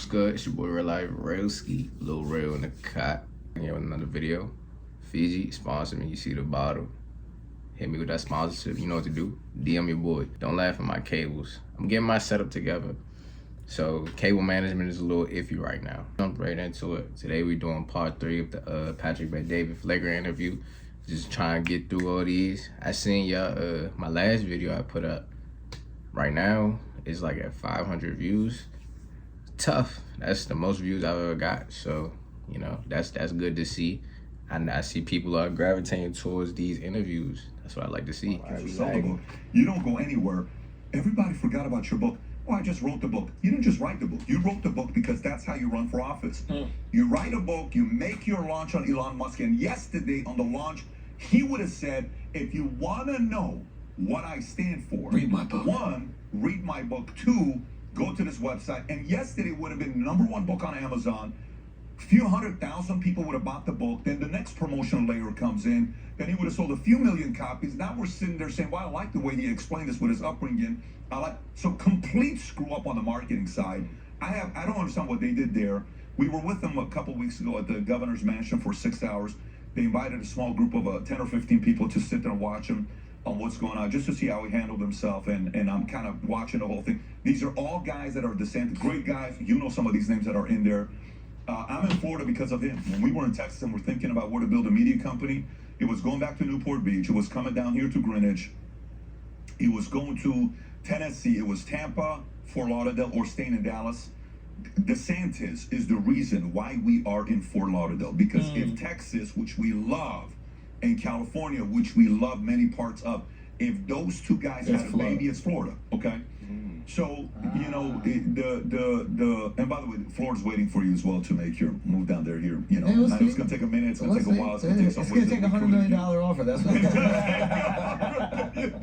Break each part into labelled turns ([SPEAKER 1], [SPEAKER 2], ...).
[SPEAKER 1] What's good? It's your boy Real Life Real Ski, Lil Real in the cut. Here with another video. Fiji, sponsor me. You see the bottle. Hit me with that sponsorship. You know what to do. DM your boy. Don't laugh at my cables. I'm getting my setup together. So cable management is a little iffy right now. Jump right into it. Today we're doing part 3 of the Patrick Bet-David FLAGRANT interview. Just trying to get through all these. I seen y'all my last video I put up. Right now it's like at 500 views. Tough. That's the most views I've ever got. So, you know, that's good to see. And I see people are gravitating towards these interviews. That's what I like to see.
[SPEAKER 2] You don't go anywhere. Everybody forgot about your book. Oh, I just wrote the book. You didn't just write the book. You wrote the book because that's how you run for office. You write a book, you make your launch on Elon Musk, and yesterday on the launch, he would have said, if you want to know what I stand for,
[SPEAKER 3] read my book.
[SPEAKER 2] 1, read my book. 2, go to this website. And yesterday would have been #1 book on Amazon. Few 100,000 people would have bought the book. Then the next promotional layer comes in. Then he would have sold a few million copies. Now we're sitting there saying, well, I like the way he explained this with his upbringing. So complete screw up on the marketing side. I don't understand what they did there. We were with them a couple weeks ago at the governor's mansion for 6 hours. They invited a small group of 10 or 15 people to sit there and watch him on what's going on, just to see how he handled himself, and I'm kind of watching the whole thing. These are all guys that are DeSantis, great guys. You know some of these names that are in there. I'm in Florida because of him. When we were in Texas and we're thinking about where to build a media company, it was going back to Newport Beach. It was coming down here to Greenwich. It was going to Tennessee. It was Tampa, Fort Lauderdale, or staying in Dallas. DeSantis is the reason why we are in Fort Lauderdale, because if Texas, which we love, and California, which we love many parts of, if those two guys had a baby, it's Florida, okay? So, you know, and by the way, Florida's waiting for you as well to make your move down there here. You know, I know it's going to take a minute, it's going to take a while, it's going to take some
[SPEAKER 3] It's going to take $100 million offer, that's what it's
[SPEAKER 2] $100 million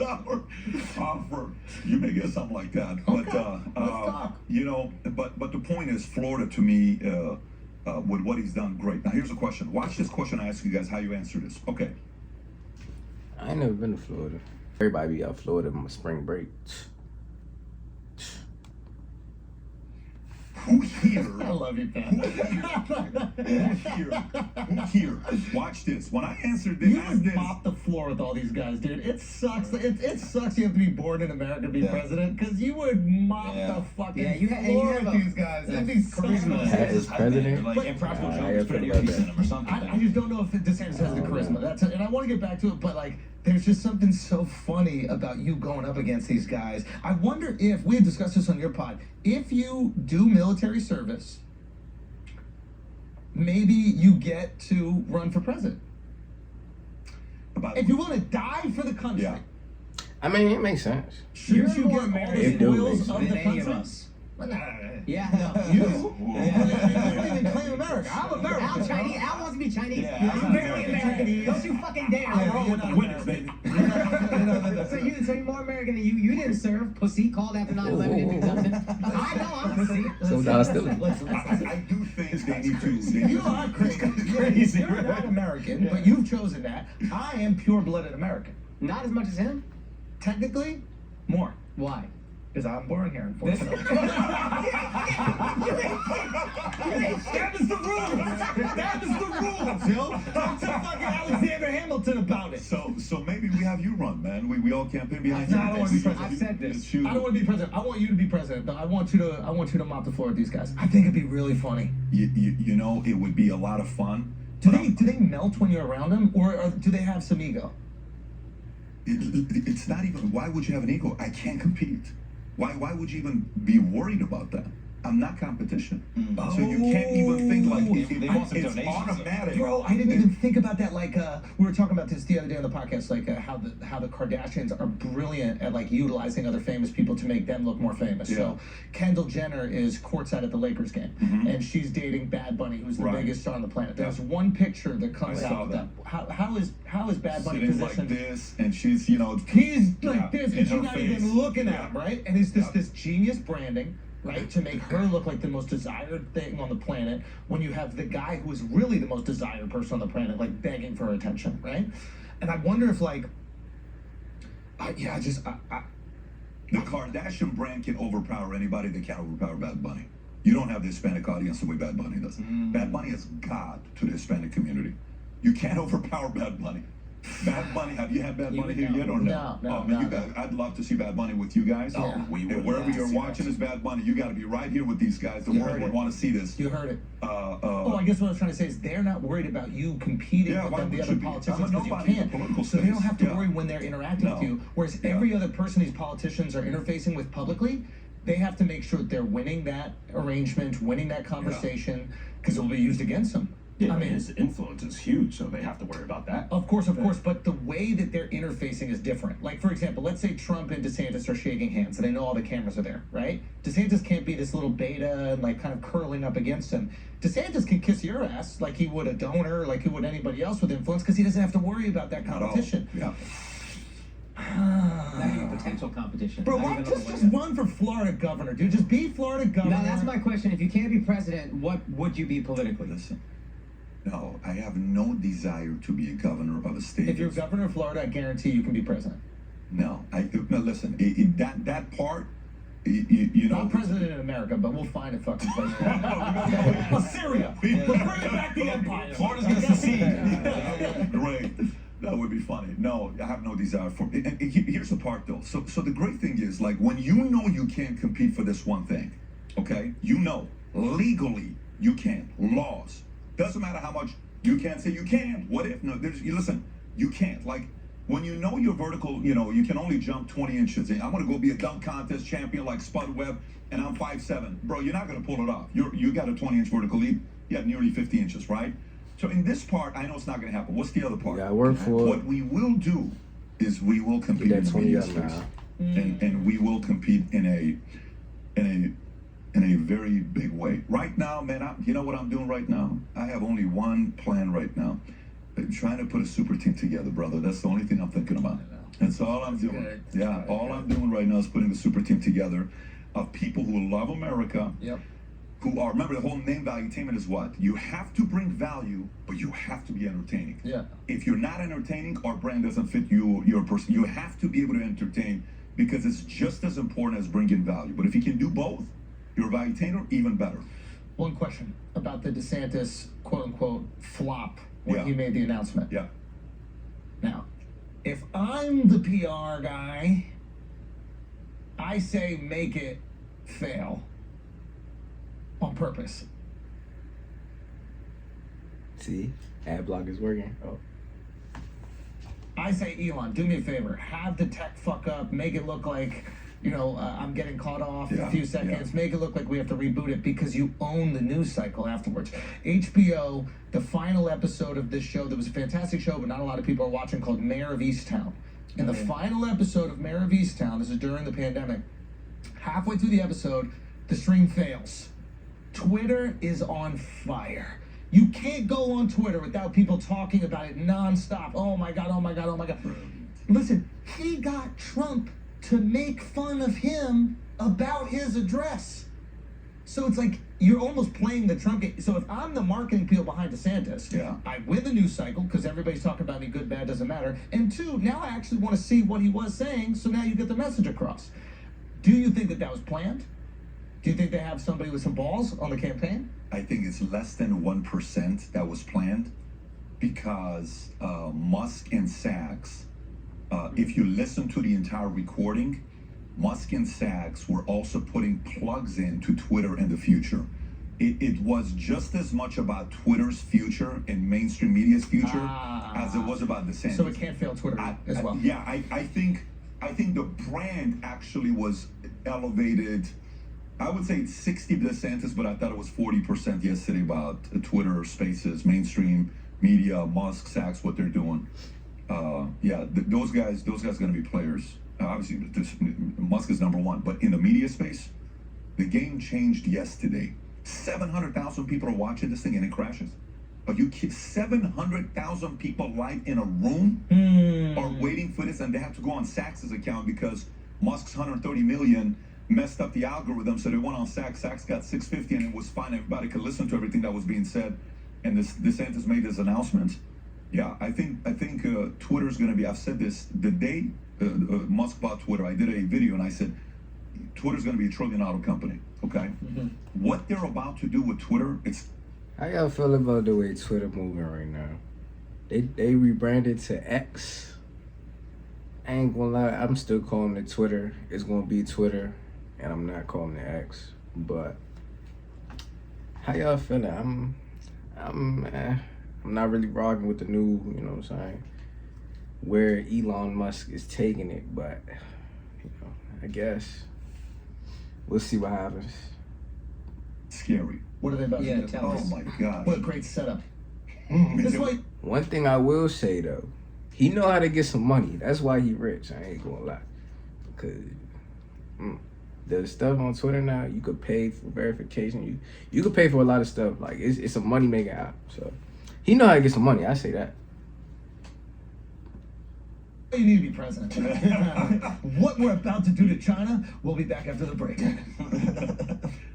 [SPEAKER 2] offer. You may get something like that.
[SPEAKER 3] Okay.
[SPEAKER 2] But, you know, but the point is, Florida to me, with what he's done, great. Now here's a question. Watch this question I ask you guys, how you answer this. Okay.
[SPEAKER 1] I ain't never been to Florida. Everybody be out Florida on spring break.
[SPEAKER 2] Who here?
[SPEAKER 3] I love you, Pat.
[SPEAKER 2] Who here? Watch this. When I answered this,
[SPEAKER 3] You would mop the floor with all these guys, dude. It sucks. It sucks you have to be born in America to be president, because you would mop the fucking floor with these guys. That'd be charisma.
[SPEAKER 1] As president?
[SPEAKER 4] Like Impractical Jokers put your piece in him or something.
[SPEAKER 3] I just don't know if DeSantis has the charisma. That's it. And I want to get back to it, but like, there's just something so funny about you going up against these guys. I wonder if, we had discussed this on your pod, if you do military service, maybe you get to run for president. If you want to die for the country.
[SPEAKER 2] Yeah.
[SPEAKER 1] I mean, it makes sense.
[SPEAKER 3] Shouldn't you get all the spoils of the country?
[SPEAKER 5] Yeah, no.
[SPEAKER 3] You don't even claim America. I'm American.
[SPEAKER 5] Al Chinese. Al wants to be Chinese.
[SPEAKER 3] Yeah,
[SPEAKER 5] I'm very American. Don't you fucking dare.
[SPEAKER 2] I'm wrong with the winners, baby.
[SPEAKER 5] So you're more American than you. You didn't serve. Pussy called after 9/11. Didn't do something. I know I'm pussy.
[SPEAKER 1] So hostility.
[SPEAKER 2] I do think they need to.
[SPEAKER 3] You are crazy. You're not American, but you've chosen that. I am pure-blooded American.
[SPEAKER 5] Not as much as him.
[SPEAKER 3] Technically, more.
[SPEAKER 5] Why?
[SPEAKER 3] Because I'm born here, unfortunately. That is the rule. That is the rule, Joe. Talk to fucking Alexander Hamilton about it.
[SPEAKER 2] So maybe we have you run, man. We all campaign behind you.
[SPEAKER 3] I don't want to be president.
[SPEAKER 5] I've said this.
[SPEAKER 3] I don't want to be president. I want you to be president, though. I want you to mop the floor with these guys. I think it'd be really funny.
[SPEAKER 2] You know, it would be a lot of fun.
[SPEAKER 3] Do they melt when you're around them, or do they have some ego?
[SPEAKER 2] It's not even. Why would you have an ego? I can't compete. Why would you even be worried about that? I'm not competition. So you can't even think like it's automatic.
[SPEAKER 3] Bro, I didn't even think about that. Like we were talking about this the other day on the podcast, like how the Kardashians are brilliant at like utilizing other famous people to make them look more famous.
[SPEAKER 2] Yeah.
[SPEAKER 3] So Kendall Jenner is courtside at the Lakers game, and she's dating Bad Bunny, who's the biggest star on the planet. There's one picture that comes out. That. How is Bad Bunny
[SPEAKER 2] sitting
[SPEAKER 3] positioned?
[SPEAKER 2] like this, and she's he's
[SPEAKER 3] like this, and she's not even looking at him, right? And it's this genius branding. Right, to make her look like the most desired thing on the planet, when you have the guy who is really the most desired person on the planet, like begging for her attention, right? And I wonder if like,
[SPEAKER 2] The Kardashian brand can overpower anybody that can't overpower Bad Bunny. You don't have the Hispanic audience the way Bad Bunny does. Bad Bunny is God to the Hispanic community. You can't overpower Bad Bunny. Bad Bunny, have you had Bad Bunny here yet or no? You guys, I'd love to see Bad Bunny with you guys.
[SPEAKER 3] Yeah.
[SPEAKER 2] And wherever you're watching this Bad Bunny, you got to be right here with these guys. The world would want to see this.
[SPEAKER 3] You heard it. I guess what I was trying to say is they're not worried about you competing with the other politicians because you can't. So they don't have to worry when they're interacting with you. Whereas every other person these politicians are interfacing with publicly, they have to make sure that they're winning that arrangement, winning that conversation, because it will be used against them.
[SPEAKER 4] Yeah, I mean, his influence is huge, so they have to worry about that.
[SPEAKER 3] Of course, but the way that they're interfacing is different. Like, for example, let's say Trump and DeSantis are shaking hands, and they know all the cameras are there, right? DeSantis can't be this little beta and, like, kind of curling up against him. DeSantis can kiss your ass like he would a donor, like he would anybody else with influence, because he doesn't have to worry about that competition.
[SPEAKER 2] Yeah.
[SPEAKER 5] Not even potential competition.
[SPEAKER 3] Bro, why just run for Florida governor, dude? Just be Florida governor.
[SPEAKER 5] Now, that's my question. If you can't be president, what would you be politically?
[SPEAKER 2] Listen. No, I have no desire to be a governor of a state.
[SPEAKER 3] If you're governor of Florida, I guarantee you can be president.
[SPEAKER 2] No, listen. That part, you know.
[SPEAKER 3] Not president in America, but we'll find a fucking place. Assyria. We'll bring back the empire.
[SPEAKER 2] Florida's gonna secede. Great. That would be funny. No, I have no desire for it. And here's the part, though. So the great thing is, like, when you know you can't compete for this one thing, okay? You know, legally, you can't. Laws. Doesn't matter how much you can't say you can. What if? No, listen, you can't. Like, when you know you're vertical, you know, you can only jump 20 inches. And I'm going to go be a dunk contest champion like Spud Webb, and I'm 5'7". Bro, you're not going to pull it off. You got a 20-inch vertical leap. You have nearly 50 inches, right? So in this part, I know it's not going to happen. What's the other part?
[SPEAKER 1] Yeah, work for
[SPEAKER 2] What we will do is we will compete in the media space. And we will compete in a very big way. Right now, man, you know what I'm doing right now? I have only one plan right now. I'm trying to put a super team together, brother. That's the only thing I'm thinking about. That's all I'm doing. All I'm doing right now is putting a super team together of people who love America.
[SPEAKER 3] Yep.
[SPEAKER 2] Who are, remember, the whole name valuetainment is what? You have to bring value, but you have to be entertaining.
[SPEAKER 3] Yeah.
[SPEAKER 2] If you're not entertaining, our brand doesn't fit you, your person. You have to be able to entertain because it's just as important as bringing value. But if you can do both, you're a valuetainer, even better.
[SPEAKER 3] One question about the DeSantis quote-unquote flop when he made the announcement.
[SPEAKER 2] Yeah.
[SPEAKER 3] Now, if I'm the PR guy, I say make it fail on purpose.
[SPEAKER 1] See, ad block is working. Oh.
[SPEAKER 3] I say, Elon, do me a favor. Have the tech fuck up. Make it look like, I'm getting caught off a few seconds. Make it look like we have to reboot it because you own the news cycle afterwards. HBO, the final episode of this show, that was a fantastic show, but not a lot of people are watching, called Mayor of Easttown. In the final episode of Mayor of Easttown, this is during the pandemic, halfway through the episode, the stream fails. Twitter is on fire. You can't go on Twitter without people talking about it nonstop. Oh my God, oh my God, oh my God. Listen, he got Trump to make fun of him about his address. So it's like you're almost playing the Trump game. So if I'm the marketing people behind DeSantis, I win the news cycle because everybody's talking about me, good, bad, doesn't matter. And two, now I actually want to see what he was saying, so now you get the message across. Do you think that was planned? Do you think they have somebody with some balls on the campaign?
[SPEAKER 2] I think it's less than 1% that was planned because Musk and Sachs, if you listen to the entire recording, Musk and Sachs were also putting plugs into Twitter in the future. It was just as much about Twitter's future and mainstream media's future as it was about DeSantis.
[SPEAKER 3] So it can't fail Twitter as well.
[SPEAKER 2] I think the brand actually was elevated. I would say it's 60 DeSantis, but I thought it was 40% yesterday about Twitter Spaces, mainstream media, Musk, Sachs, what they're doing. Those guys are going to be players. Obviously, Musk is number one, but in the media space, the game changed yesterday. 700,000 people are watching this thing and it crashes. Are you kidding? 700,000 people live in a room are waiting for this, and they have to go on Sachs's account because Musk's 130 million messed up the algorithm, so they went on Sachs. Sachs got 650, and it was fine. Everybody could listen to everything that was being said, and DeSantis made this announcement. Yeah, I think Twitter's going to be. I've said this the day Musk bought Twitter. I did a video and I said, Twitter's going to be $1 trillion company. Okay, what they're about to do with Twitter, it's
[SPEAKER 1] How y'all feel about the way Twitter moving right now? They rebranded to X. I ain't gonna lie, I'm still calling it Twitter. It's gonna be Twitter, and I'm not calling it X. But how y'all feeling? I'm not really rocking with the new, you know what I'm saying, where Elon Musk is taking it. But you know, I guess we'll see what happens.
[SPEAKER 2] scary.
[SPEAKER 3] What are they about to do?
[SPEAKER 5] Tell
[SPEAKER 2] Oh
[SPEAKER 5] us.
[SPEAKER 2] my gosh.
[SPEAKER 3] What a great setup.
[SPEAKER 2] Me
[SPEAKER 3] This
[SPEAKER 2] too.
[SPEAKER 3] way.
[SPEAKER 1] One thing I will say though, he know how to get some money. That's why he rich. I ain't gonna lie. Cause the stuff on Twitter now, you could pay for verification. You could pay for a lot of stuff. Like it's a money making app. So he know how to get some money. I say that.
[SPEAKER 3] You need to be president. What we're about to do to China, we'll be back after the break.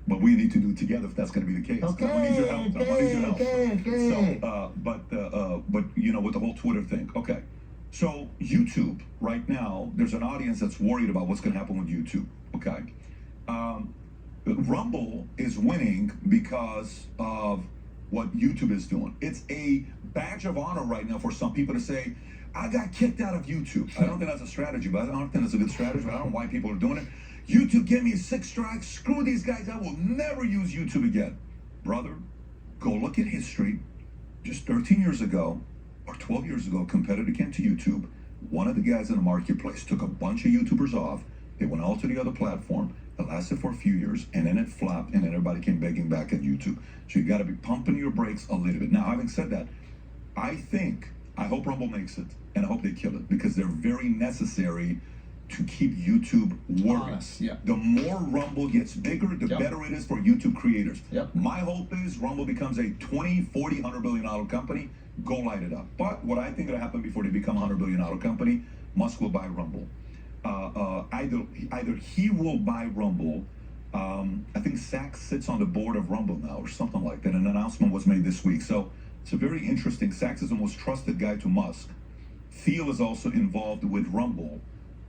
[SPEAKER 2] But we need to do it together if that's going to be the case. Someone needs your help. Someone needs your help.
[SPEAKER 3] Okay.
[SPEAKER 2] So, but you know, with the whole Twitter thing, okay. So YouTube right now, there's an audience that's worried about what's going to happen with YouTube. Okay, Rumble is winning because of what YouTube is doing. It's a badge of honor right now for some people to say, I got kicked out of YouTube. I don't think that's a strategy, but I don't think it's a good strategy. But I don't know why people are doing it. YouTube gave me 6 strikes. Screw these guys. I will never use YouTube again. Brother, go look at history. Just 13 years ago or 12 years ago, a competitor came to YouTube. One of the guys in the marketplace took a bunch of YouTubers off. They went all to the other platform. It lasted for a few years, and then it flopped, and then everybody came begging back at YouTube. So you got to be pumping your brakes a little bit. Now, having said that, I hope Rumble makes it, and I hope they kill it, because they're very necessary to keep YouTube working.
[SPEAKER 3] Honest, yeah.
[SPEAKER 2] The more Rumble gets bigger, the
[SPEAKER 3] Yep.
[SPEAKER 2] better it is for YouTube creators.
[SPEAKER 3] Yep.
[SPEAKER 2] My hope is Rumble becomes a 20, 40, $100 billion company. Go light it up. But what I think will happen before they become a $100 billion company, Musk will buy Rumble. Either he will buy Rumble. I think Sachs sits on the board of Rumble now or something like that. An announcement was made this week. So it's a very interesting. Sachs is the most trusted guy to Musk. Thiel is also involved with Rumble.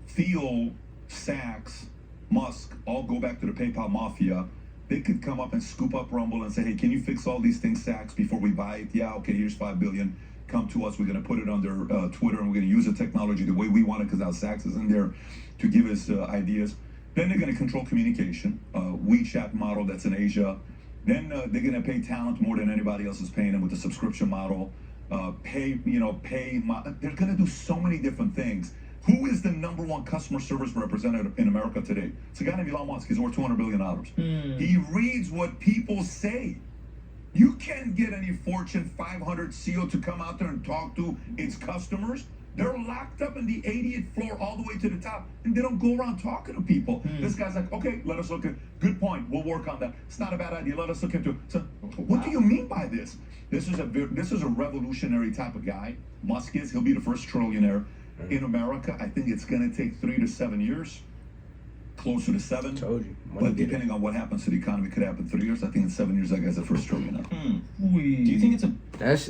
[SPEAKER 2] Thiel, Sachs, Musk all go back to the PayPal mafia. They could come up and scoop up Rumble and say, hey, can you fix all these things, Sachs, before we buy it? Yeah, okay, here's $5 billion. Come to us. We're going to put it under Twitter, and we're going to use the technology the way we want it, because now Sachs is in there to give us ideas. Then they're going to control communication, WeChat model that's in Asia. Then they're going to pay talent more than anybody else is paying them with the subscription model. They're going to do so many different things. Who is the #1 customer service representative in America today? It's a guy named Elon Musk. He's worth $200 billion. He reads what people say. You can't get any Fortune 500 CEO to come out there and talk to its customers. They're locked up in the 80th floor all the way to the top, and they don't go around talking to people. This guy's like, okay, let us look at, good point, we'll work on that. It's not a bad idea, let us look into it. So what do you mean by this? This is a revolutionary type of guy. Musk is, he'll be the first trillionaire in America. I think it's gonna take 3 to 7 years. Closer to 7.
[SPEAKER 1] Told you.
[SPEAKER 2] But depending on what happens to the economy, could happen 3 years. I think in 7 years that guy's the first trillionaire.
[SPEAKER 4] Do you think it's a
[SPEAKER 1] That's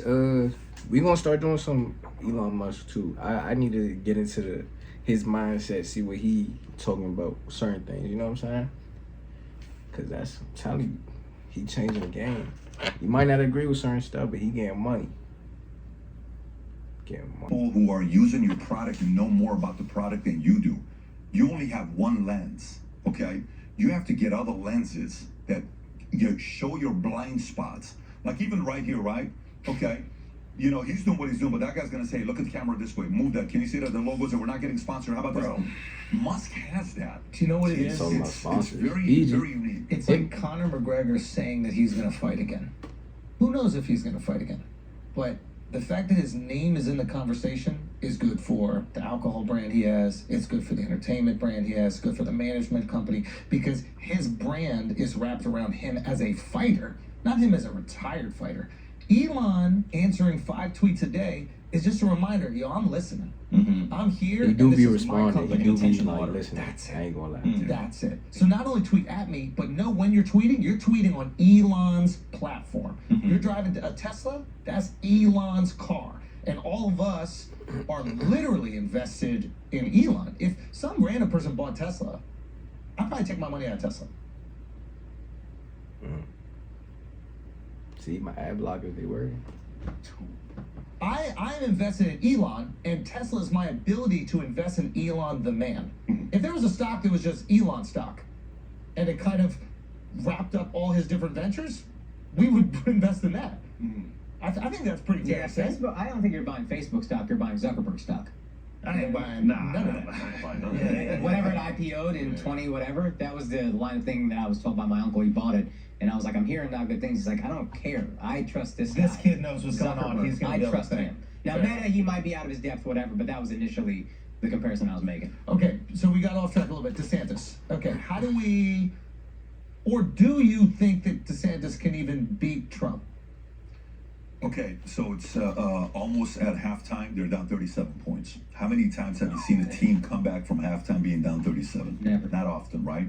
[SPEAKER 1] we gonna start doing some Elon Musk too. I need to get into his mindset, see what he talking about certain things. You know what I'm saying? Cause I'm telling you, he changing the game. You might not agree with certain stuff, but he getting money.
[SPEAKER 2] People who are using your product and know more about the product than you do. You only have one lens, okay? You have to get other lenses that show your blind spots. Like even right here, right? Okay. You know, he's doing what he's doing, but that guy's gonna say, look at the camera this way, move that. Can you see that? The logos that we're not getting sponsored. How about this? Musk has that.
[SPEAKER 3] Do you know what it is?
[SPEAKER 2] It's very, very unique.
[SPEAKER 3] It's like Conor McGregor saying that he's going to fight again. Who knows if he's going to fight again? But the fact that his name is in the conversation is good for the alcohol brand he has. It's good for the entertainment brand he has. It's good for the management company, because his brand is wrapped around him as a fighter, not him as a retired fighter. Elon answering 5 tweets a day is just a reminder, yo, I'm listening. I'm here.
[SPEAKER 1] He do
[SPEAKER 3] and this
[SPEAKER 1] be
[SPEAKER 3] is my
[SPEAKER 1] responding.
[SPEAKER 3] company.
[SPEAKER 1] He do be
[SPEAKER 4] Attention
[SPEAKER 1] like
[SPEAKER 4] water.
[SPEAKER 1] listening.
[SPEAKER 3] That's it.
[SPEAKER 1] I ain't gonna lie.
[SPEAKER 3] That's it. So not only tweet at me, but know when you're tweeting on Elon's platform. You're driving a Tesla, that's Elon's car. And all of us are literally invested in Elon. If some random person bought Tesla, I'd probably take my money out of Tesla.
[SPEAKER 1] See, my ad blockers, they working.
[SPEAKER 3] I'm invested in Elon, and Tesla is my ability to invest in Elon the man. If there was a stock that was just Elon stock, and it kind of wrapped up all his different ventures, we would invest in that. I think that's pretty fair
[SPEAKER 5] Yeah,
[SPEAKER 3] to say.
[SPEAKER 5] Facebook. I don't think you're buying Facebook stock. You're buying Zuckerberg stock.
[SPEAKER 3] I ain't buying none of that.
[SPEAKER 5] Whatever it IPO'd in 20 whatever, that was the line of thing that I was told by my uncle. He bought it, and I was like, I'm hearing not good things. He's like, I don't care. I trust this guy.
[SPEAKER 3] This kid knows what's going on.
[SPEAKER 5] Zuckerberg.
[SPEAKER 3] He's going
[SPEAKER 5] I
[SPEAKER 3] to be able to
[SPEAKER 5] trust
[SPEAKER 3] think.
[SPEAKER 5] him. Now,
[SPEAKER 3] Fair.
[SPEAKER 5] Meta, he might be out of his depth, whatever, but that was initially the comparison I was making.
[SPEAKER 3] Okay, so we got off track a little bit. DeSantis. Okay, how do we, or do you think that DeSantis can even beat Trump?
[SPEAKER 2] Okay, so it's almost at halftime. They're down 37 points. How many times have you seen a team come back from halftime being down 37?
[SPEAKER 5] Never.
[SPEAKER 2] Not often, right?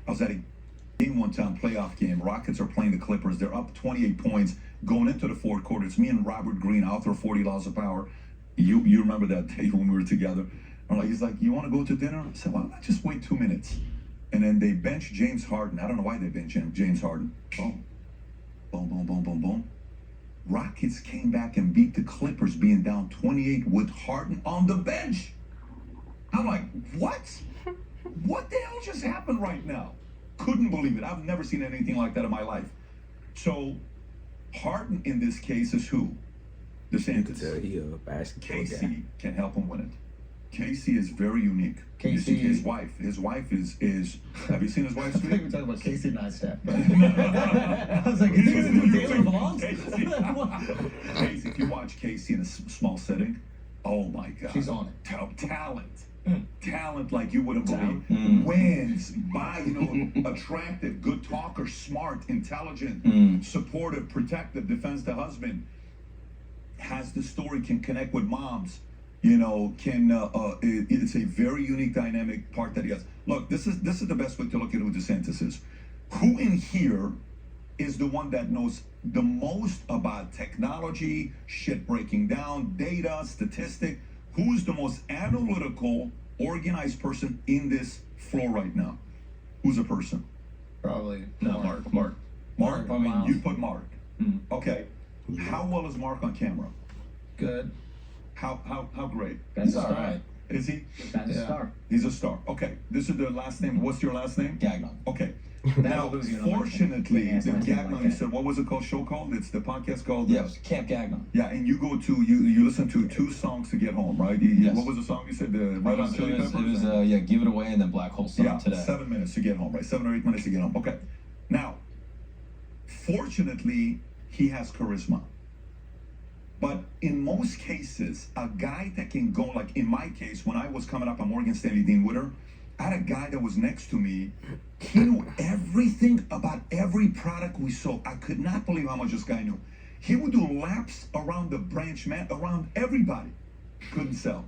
[SPEAKER 2] I was at a game one time, playoff game. Rockets are playing the Clippers. They're up 28 points going into the fourth quarter. It's me and Robert Green out there 40 miles an hour. You remember that day when we were together? He's like, you want to go to dinner? I said, well, just wait 2 minutes. And then they bench James Harden. I don't know why they bench James Harden. Boom. Boom, boom, boom, boom, boom. Rockets came back and beat the Clippers being down 28 with Harden on the bench. I'm like, what? What the hell just happened right now? Couldn't believe it. I've never seen anything like that in my life. So Harden in this case is who?
[SPEAKER 1] You can
[SPEAKER 2] DeSantis.
[SPEAKER 1] tell he a basketball guy.
[SPEAKER 2] Casey can help him win it. Casey is very unique. You see
[SPEAKER 3] Casey-
[SPEAKER 2] his wife. His wife is have you seen his wife's
[SPEAKER 3] I think we're
[SPEAKER 2] tweet?
[SPEAKER 3] talking about Casey Neistat. I was like, is this who Taylor belongs?
[SPEAKER 2] Casey, if you watch Casey in a small setting, oh my God.
[SPEAKER 3] She's on it.
[SPEAKER 2] Talent. Talent like you wouldn't believe. Wins by, attractive, good talker, smart, intelligent, supportive, protective, defends the husband, has the story, can connect with moms. It's a very unique dynamic part that he has. Look, this is the best way to look at who DeSantis is. Who in here is the one that knows the most about technology, shit breaking down, data, statistic? Who is the most analytical, organized person in this floor right now? Who's a person?
[SPEAKER 3] Probably.
[SPEAKER 4] No, Mark.
[SPEAKER 2] Mark? I mean,
[SPEAKER 3] Miles.
[SPEAKER 2] you put Mark. Okay. How well is Mark on camera?
[SPEAKER 3] Good.
[SPEAKER 2] How great?
[SPEAKER 5] That's
[SPEAKER 3] He's
[SPEAKER 5] a
[SPEAKER 3] all
[SPEAKER 5] star.
[SPEAKER 3] right.
[SPEAKER 2] Is he?
[SPEAKER 5] That's
[SPEAKER 3] Yeah.
[SPEAKER 5] a star.
[SPEAKER 2] He's a star. Okay. This is the last name. What's your last name?
[SPEAKER 4] Gagnon.
[SPEAKER 2] Okay.
[SPEAKER 5] That'll
[SPEAKER 2] Now,
[SPEAKER 5] lose you in a
[SPEAKER 2] fortunately,
[SPEAKER 5] Yeah, it's
[SPEAKER 2] the
[SPEAKER 5] not
[SPEAKER 2] Gagnon,
[SPEAKER 5] like
[SPEAKER 2] you
[SPEAKER 5] that.
[SPEAKER 2] said, what was it called? Show called? It's the podcast called?
[SPEAKER 4] Yeah, it was Camp Gagnon.
[SPEAKER 2] Yeah, and you go to, you listen to 2 songs to get home, right?
[SPEAKER 4] Yes.
[SPEAKER 2] What was the song you said? The
[SPEAKER 4] It
[SPEAKER 2] Red Hot
[SPEAKER 4] was,
[SPEAKER 2] Chili Peppers?
[SPEAKER 4] Give It Away and then Black Hole Sun
[SPEAKER 2] Yeah,
[SPEAKER 4] today.
[SPEAKER 2] 7 minutes to get home, right? 7 or 8 minutes to get home. Okay. Now, fortunately, he has charisma. But in most cases, a guy that can go, like in my case, when I was coming up on Morgan Stanley Dean Witter, I had a guy that was next to me. He knew everything about every product we sold. I could not believe how much this guy knew. He would do laps around the branch, man, around everybody. Couldn't sell.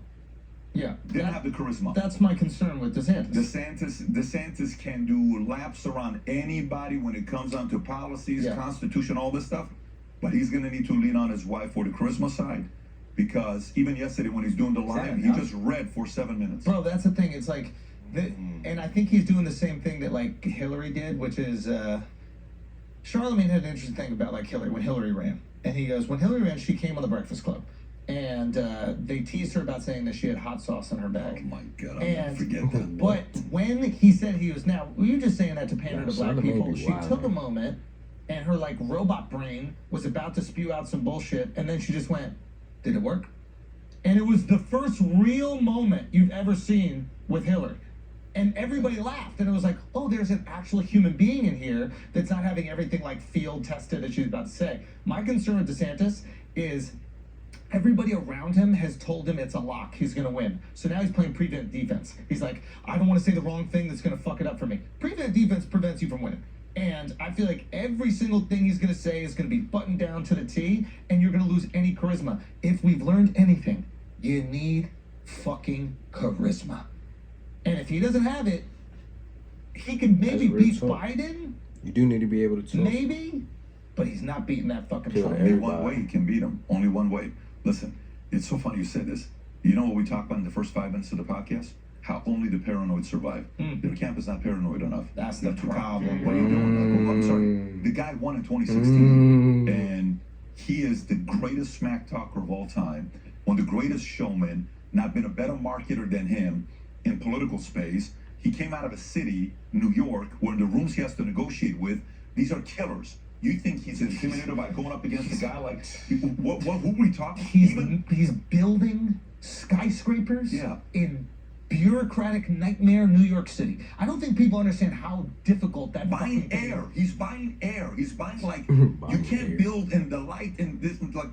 [SPEAKER 3] Yeah.
[SPEAKER 2] Didn't have the charisma.
[SPEAKER 3] That's my concern with DeSantis.
[SPEAKER 2] DeSantis can do laps around anybody when it comes down to policies,
[SPEAKER 3] Yeah.
[SPEAKER 2] Constitution, all this stuff. But he's going to need to lean on his wife for the charisma side. Because even yesterday when he's doing the live, he just read for 7 minutes.
[SPEAKER 3] Bro, that's the thing. It's like, and I think he's doing the same thing that like Hillary did, which is Charlemagne had an interesting thing about like Hillary when Hillary ran, and he goes, when Hillary ran, she came on the Breakfast Club, and they teased her about saying that she had hot sauce in her
[SPEAKER 2] Oh
[SPEAKER 3] bag.
[SPEAKER 2] my God, I'll never
[SPEAKER 3] And
[SPEAKER 2] forget that.
[SPEAKER 3] but when he said he was now, were you just saying that to pander to black
[SPEAKER 1] Charlemagne
[SPEAKER 3] people?
[SPEAKER 1] be
[SPEAKER 3] She
[SPEAKER 1] wild,
[SPEAKER 3] took a
[SPEAKER 1] man.
[SPEAKER 3] moment, and her like robot brain was about to spew out some bullshit, and then she just went, "Did it work?" And it was the first real moment you've ever seen with Hillary. And everybody laughed, and it was like, oh, there's an actual human being in here that's not having everything like field tested that she's about to say. My concern with DeSantis is everybody around him has told him it's a lock, he's gonna win. So now he's playing prevent defense. He's like, I don't want to say the wrong thing that's gonna fuck it up for me. Prevent defense prevents you from winning. And I feel like every single thing he's gonna say is gonna be buttoned down to the T, and you're gonna lose any charisma. If we've learned anything, you need fucking charisma. And if he doesn't have it, he can maybe
[SPEAKER 1] That's real
[SPEAKER 3] beat
[SPEAKER 1] talk. Biden,
[SPEAKER 6] You do need to be able to talk.
[SPEAKER 3] maybe, but he's not beating that fucking
[SPEAKER 1] Kill
[SPEAKER 3] Trump.
[SPEAKER 2] Only
[SPEAKER 1] everybody.
[SPEAKER 2] one way he can beat him. Only one way. Listen, it's so funny you said this. You know what we talked about in the first 5 minutes of the podcast? how only the paranoid survive. Their camp is not paranoid enough.
[SPEAKER 3] That's the
[SPEAKER 2] They're too
[SPEAKER 3] problem,
[SPEAKER 2] confident. What are you doing? I'm sorry. The guy won in 2016, and he is the greatest smack talker of all time, one of the greatest showmen, not been a better marketer than him in political space. He came out of a city, New York, where in the rooms he has to negotiate with, these are killers. You think he's intimidated by going up against a guy like, who are we talking?
[SPEAKER 3] He's building skyscrapers in bureaucratic nightmare New York City. I don't think people understand how difficult that
[SPEAKER 2] buying
[SPEAKER 3] fucking thing
[SPEAKER 2] air.
[SPEAKER 3] is.
[SPEAKER 2] He's buying air. He's buying like you can't build in the light and this like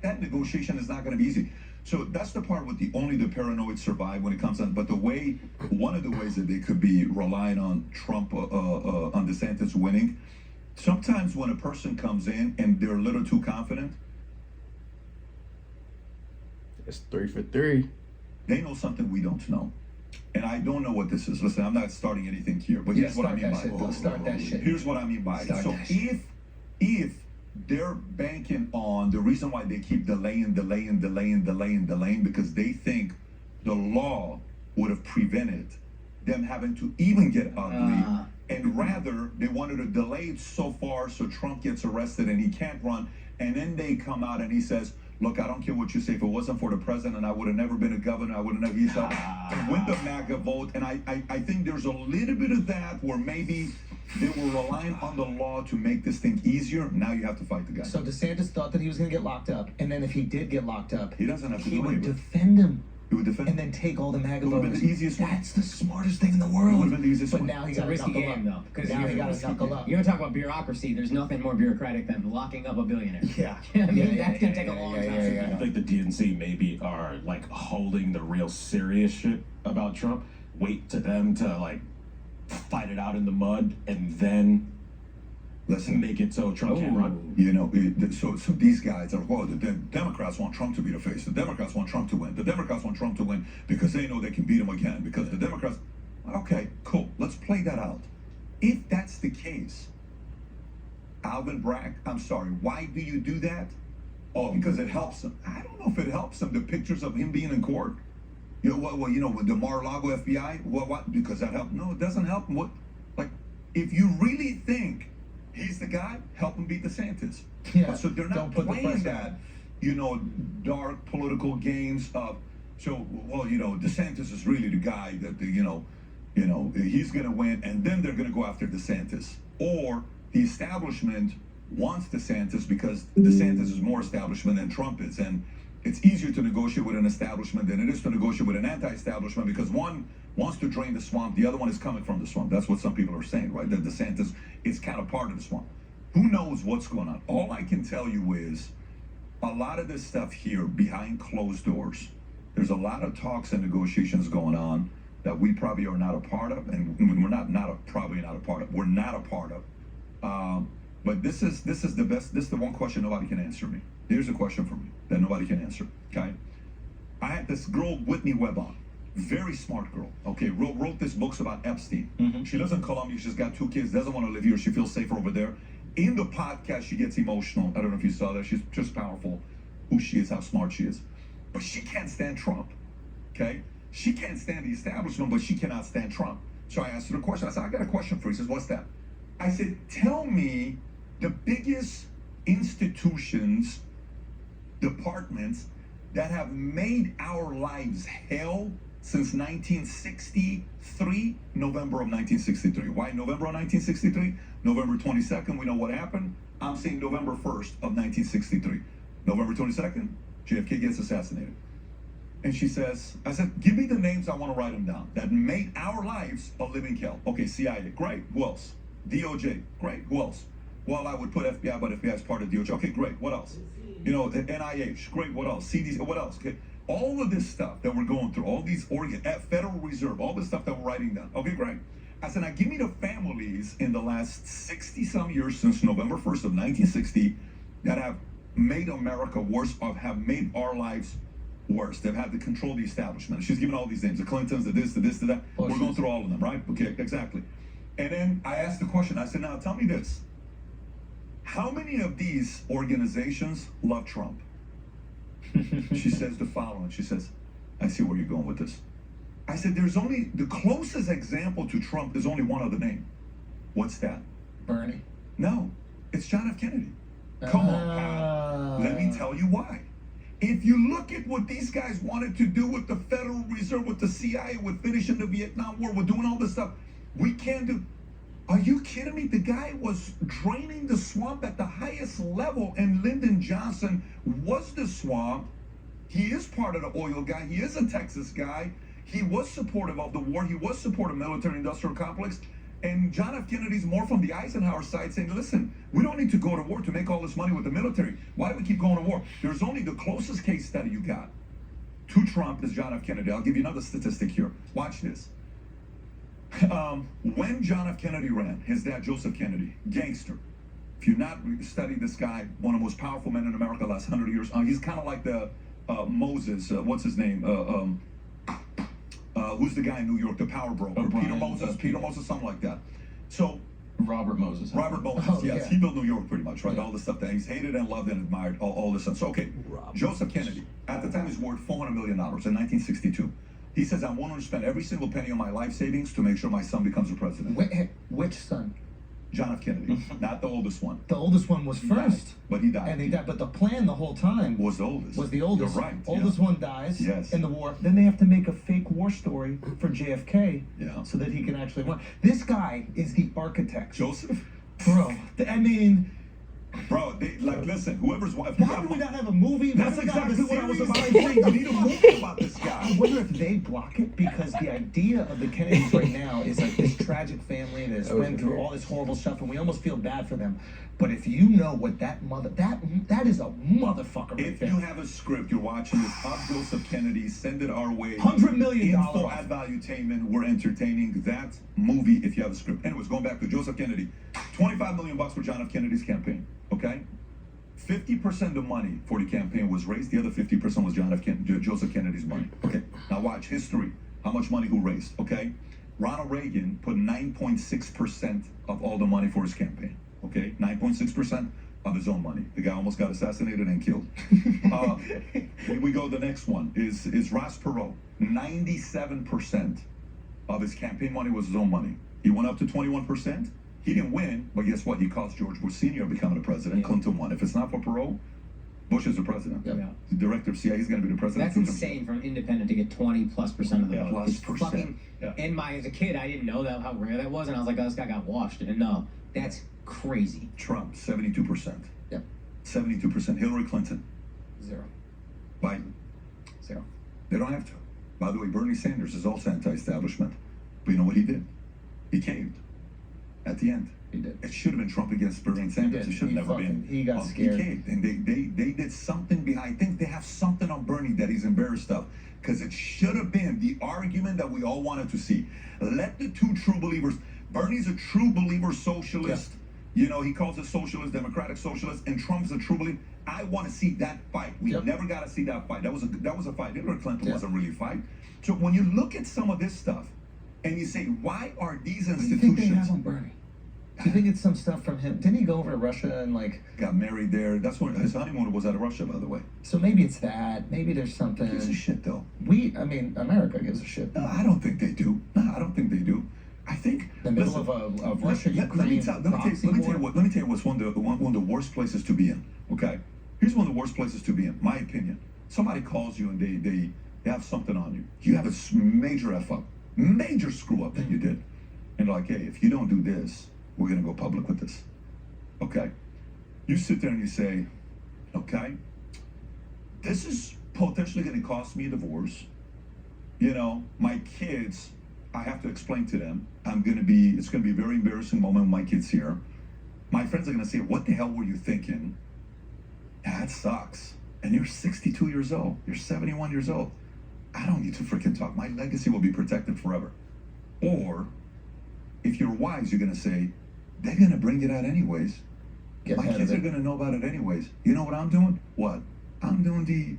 [SPEAKER 2] that negotiation is not going to be easy. So that's the part with only the paranoid survive when it comes on. But one of the ways that they could be relying on Trump on DeSantis winning. Sometimes when a person comes in and they're a little too confident,
[SPEAKER 1] It's 3 for 3.
[SPEAKER 2] they know something we don't know. And I don't know what this is. Listen, I'm not starting anything here, but here's what I mean by it.
[SPEAKER 3] Start that shit.
[SPEAKER 2] Here's what I mean by it.
[SPEAKER 3] Start
[SPEAKER 2] So
[SPEAKER 3] that shit.
[SPEAKER 2] if they're banking on the reason why they keep delaying because they think the law would have prevented them having to even get ugly. And rather, they wanted to delay it so far so Trump gets arrested and he can't run. And then they come out and he says, look, I don't care what you say. If it wasn't for the president, I would have never been a governor. I would have never. He's out and win the MAGA vote. And I think there's a little bit of that where maybe they were relying on the law to make this thing easier. Now you have to fight the guy.
[SPEAKER 3] So DeSantis thought that he was going to get locked up, and then if he did get locked up,
[SPEAKER 2] He doesn't have to
[SPEAKER 3] he
[SPEAKER 2] do
[SPEAKER 3] would
[SPEAKER 2] anything.
[SPEAKER 3] defend him.
[SPEAKER 2] He would defend.
[SPEAKER 3] And then take all the MAGA
[SPEAKER 2] It would've been
[SPEAKER 3] voters.
[SPEAKER 2] the easiest one.
[SPEAKER 3] That's the smartest thing in the
[SPEAKER 2] It
[SPEAKER 3] world.
[SPEAKER 2] would have been the easiest
[SPEAKER 3] But
[SPEAKER 2] one.
[SPEAKER 3] now he
[SPEAKER 5] It's a
[SPEAKER 3] got to
[SPEAKER 5] risky
[SPEAKER 3] knuckle
[SPEAKER 5] game,
[SPEAKER 3] up.
[SPEAKER 5] though, because
[SPEAKER 3] Now he got to knuckle up.
[SPEAKER 5] You want to talk about bureaucracy? There's nothing more bureaucratic than locking up a billionaire.
[SPEAKER 3] Yeah.
[SPEAKER 5] I mean, that's gonna take a long time.
[SPEAKER 4] I think the DNC maybe are like holding the real serious shit about Trump. Wait to them to like fight it out in the mud and then
[SPEAKER 2] Listen,
[SPEAKER 4] make it so Trump can't run.
[SPEAKER 2] you know, so these guys are, well, the Democrats want Trump to be the face. The Democrats want Trump to win. The Democrats want Trump to win because they know they can beat him again. Because the Democrats, okay, cool. Let's play that out. If that's the case, Alvin Bragg, I'm sorry, why do you do that? Oh, because it helps him. I don't know if it helps him. The pictures of him being in court. You know, well, you know, with the Mar-a-Lago FBI, what? Because that helped? No, it doesn't help him. What? Like, if you really think he's the guy, help him beat DeSantis.
[SPEAKER 3] Yeah,
[SPEAKER 2] So they're not
[SPEAKER 3] don't put the
[SPEAKER 2] playing
[SPEAKER 3] pressure
[SPEAKER 2] that,
[SPEAKER 3] on.
[SPEAKER 2] you know, dark political games of. So, well, you know, DeSantis is really the guy that you know, he's going to win, and then they're going to go after DeSantis, or the establishment wants DeSantis because DeSantis is more establishment than Trump is, and it's easier to negotiate with an establishment than it is to negotiate with an anti-establishment because one wants to drain the swamp, the other one is coming from the swamp. That's what some people are saying, right? That DeSantis is kind of part of the swamp. Who knows what's going on? All I can tell you is a lot of this stuff here behind closed doors. There's a lot of talks and negotiations going on that we probably are not a part of, and we're probably not a part of. We're not a part of. But this is the best. This is the one question nobody can answer me. Here's a question for me that nobody can answer. Okay, I had this girl Whitney Webb on, very smart girl. Okay, wrote this books about Epstein. She lives in Colombia. She's got 2 kids. Doesn't want to live here. She feels safer over there. In the podcast, she gets emotional. I don't know if you saw that. She's just powerful. Who she is, how smart she is, but she can't stand Trump. Okay, she can't stand the establishment, but she cannot stand Trump. So I asked her a question. I said, I got a question for you. She says, what's that? I said, tell me the biggest institutions, departments that have made our lives hell since 1963, November of 1963. Why November of 1963? November 22nd, we know what happened. I'm saying November 1st of 1963. November 22nd, JFK gets assassinated. And she says, I said, give me the names, I want to write them down, that made our lives a living hell. Okay, CIA, great, who else? DOJ, great, who else? Well, I would put FBI, but FBI is part of DOJ. Okay, great, what else? You know, the NIH, great, what else? CDC, what else? Okay, all of this stuff that we're going through, all these Federal Reserve, all this stuff that we're writing down. Okay, great. I said, now give me the families in the last 60-some years since November 1st of 1960 that have made America worse, or have made our lives worse. They've had to control the establishment. She's given all these names, the Clintons, the this, the this, the that. We're going through all of them, right? Okay, exactly. And then I asked the question, I said, now tell me this. How many of these organizations love Trump? She says the following. She says, I see where you're going with this. I said, there's only, the closest example to Trump is only one other name. What's that?
[SPEAKER 3] Bernie.
[SPEAKER 2] No, it's John F. Kennedy. Come on, pal. Let me tell you why. If you look at what these guys wanted to do with the Federal Reserve, with the CIA, with finishing the Vietnam War, with doing all this stuff, we can't do. Are you kidding me? The guy was draining the swamp at the highest level, and Lyndon Johnson was the swamp. He is part of the oil guy. He is a Texas guy. He was supportive of the war. He was supportive of military-industrial complex. And John F. Kennedy's more from the Eisenhower side saying, listen, we don't need to go to war to make all this money with the military. Why do we keep going to war? There's only the closest case study you got to Trump is John F. Kennedy. I'll give you another statistic here. Watch this. When John F. Kennedy ran, his dad, Joseph Kennedy, gangster. If you not study this guy, one of the most powerful men in America the last 100 years, he's kind of like the Moses, what's his name? Who's the guy in New York, the power broker? Peter Moses, something like that. So,
[SPEAKER 4] Robert Moses,
[SPEAKER 2] yes.
[SPEAKER 3] Yeah.
[SPEAKER 2] He built New York pretty much, right? All the stuff that he's hated and loved and admired, all this stuff. So, okay, Joseph Kennedy, at the time he's worth $400 million in 1962. He says, I'm willing to spend every single penny of my life savings to make sure my son becomes a president.
[SPEAKER 3] Which son?
[SPEAKER 2] John F. Kennedy, not the oldest one.
[SPEAKER 3] The oldest one was first.
[SPEAKER 2] But he died.
[SPEAKER 3] And he died. But the plan the whole time
[SPEAKER 2] Was the oldest.
[SPEAKER 3] was the oldest.
[SPEAKER 2] You're right.
[SPEAKER 3] Oldest one dies
[SPEAKER 2] Yes.
[SPEAKER 3] in the war. Then they have to make a fake war story for JFK so that he can actually win. This guy is the architect.
[SPEAKER 2] Joseph?
[SPEAKER 3] Bro, I mean,
[SPEAKER 2] Bro, listen, whoever's...
[SPEAKER 3] why do we not have a movie?
[SPEAKER 2] That's
[SPEAKER 3] Why do we not have a
[SPEAKER 2] exactly what I was
[SPEAKER 3] series?
[SPEAKER 2] about to
[SPEAKER 3] Like,
[SPEAKER 2] say.
[SPEAKER 3] what
[SPEAKER 2] You
[SPEAKER 3] the
[SPEAKER 2] need a
[SPEAKER 3] fuck?
[SPEAKER 2] movie about this
[SPEAKER 3] I
[SPEAKER 2] guy.
[SPEAKER 3] wonder if they block it because the idea of the Kennedys right now is like this tragic family that's went through all this horrible stuff, and we almost feel bad for them. But if you know what that is a motherfucker.
[SPEAKER 2] If you have a script, you're watching this, of Joseph Kennedy, send it our way.
[SPEAKER 3] $100 million
[SPEAKER 2] Info
[SPEAKER 3] off.
[SPEAKER 2] at Valuetainment. We're entertaining that movie if you have a script. Anyways, going back to Joseph Kennedy, $25 million for John F. Kennedy's campaign. Okay, 50% of the money for the campaign was raised. The other 50% was Joseph Kennedy's money. Okay, now watch history. How much money who raised? Okay, Ronald Reagan put 9.6% of all the money for his campaign. Okay, 9.6% of his own money. The guy almost got assassinated and killed. Here we go. The next one is Ross Perot. 97% of his campaign money was his own money. He went up to 21%. He didn't win, but guess what? He caused George Bush Sr. becoming the president. Clinton won. If it's not for Perot, Bush is the president.
[SPEAKER 3] Yeah.
[SPEAKER 2] The director of CIA, he's going to be the president.
[SPEAKER 5] That's insane for an independent to get 20+% of the vote. It's
[SPEAKER 2] +%.
[SPEAKER 5] fucking. And as a kid, I didn't know how rare that was, and I was like, oh, this guy got washed. And no, that's crazy.
[SPEAKER 2] Trump, 72%.
[SPEAKER 3] Yep.
[SPEAKER 2] 72%. Hillary Clinton.
[SPEAKER 3] 0.
[SPEAKER 2] Biden.
[SPEAKER 3] 0.
[SPEAKER 2] They don't have to. By the way, Bernie Sanders is also anti-establishment. But you know what he did? He caved. At the end.
[SPEAKER 3] He did.
[SPEAKER 2] It should have been Trump against Bernie Sanders. It should have never been.
[SPEAKER 3] He got scared.
[SPEAKER 2] He caved. And they did something behind. I think they have something on Bernie that he's embarrassed of. Because it should have been the argument that we all wanted to see. Let the two true believers. Bernie's a true believer socialist. You know, he calls it socialist, democratic socialist, and Trump's a true believer. I want to see that fight. We never got to see that fight. That was a fight. Hillary Clinton wasn't really a fight. So when you look at some of this stuff, and you say, why are these institutions...
[SPEAKER 3] What do you think they have on Bernie? Do you think it's some stuff from him? Didn't he go over to Russia and
[SPEAKER 2] got married there? That's when his honeymoon was out of Russia, by the way.
[SPEAKER 3] So maybe it's that. Maybe there's something.
[SPEAKER 2] Who gives a shit, though?
[SPEAKER 3] America gives a shit.
[SPEAKER 2] No, I don't think they do. No, I don't think they do. I think
[SPEAKER 3] the middle of Russia, Ukraine.
[SPEAKER 2] Let me tell you what's one of the worst places to be in. Okay, here's one of the worst places to be in. My opinion. Somebody calls you and they have something on you. You have a major f up, major screw up that you did, and they're like, hey, if you don't do this, we're gonna go public with this. Okay, you sit there and you say, okay, this is potentially gonna cost me a divorce. You know, my kids, I have to explain to them. It's gonna be a very embarrassing moment when my kids here. My friends are gonna say, what the hell were you thinking? That sucks. And you're 62 years old. You're 71 years old. I don't need to freaking talk. My legacy will be protected forever. Or, if you're wise, you're gonna say, they're gonna bring it out anyways. My kids are gonna know about it anyways. You know what I'm doing? What? I'm doing the,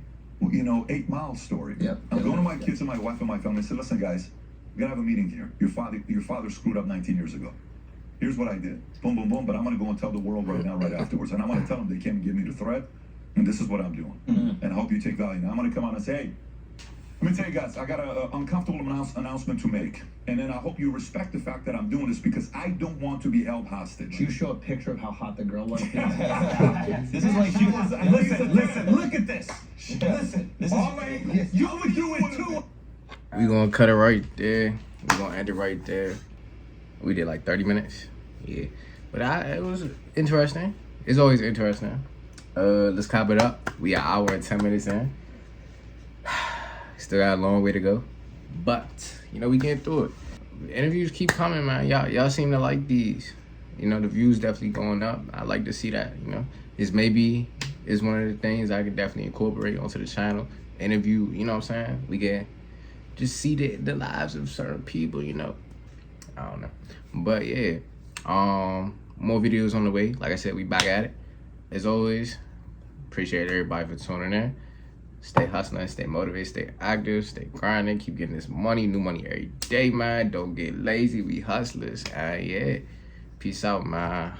[SPEAKER 2] 8 Mile story. I'm going to my kids and my wife and my family and say, listen, guys, we're gonna have a meeting here. Your father screwed up 19 years ago. Here's what I did. Boom, boom, boom. But I'm gonna go and tell the world right now, right afterwards. And I'm gonna tell them they came and give me the threat. And this is what I'm doing. And I hope you take value. Now I'm gonna come out and say, hey, Let me tell you guys, I got an uncomfortable announcement to make. And then I hope you respect the fact that I'm doing this because I don't want to be held hostage.
[SPEAKER 3] You show a picture of how hot the girl was.
[SPEAKER 2] This is like she was. Listen, look at this. Listen, this is. You would do it too.
[SPEAKER 1] We gonna cut it right there. We gonna end it right there. We did like 30 minutes. Yeah. But it was interesting. It's always interesting. Let's cop it up. We an hour and 10 minutes in. Still got a long way to go. But, you know, we get through it. The interviews keep coming, man. Y'all seem to like these. You know, the views definitely going up. I like to see that, you know. It's one of the things I could definitely incorporate onto the channel. Interview, you know what I'm saying? We can just see the lives of certain people, you know. I don't know. But yeah, more videos on the way. Like I said, we back at it. As always, appreciate everybody for tuning in. Stay hustling, stay motivated, stay active, stay grinding, keep getting this money, new money every day, man. Don't get lazy, we hustlers. Yeah. Peace out, man.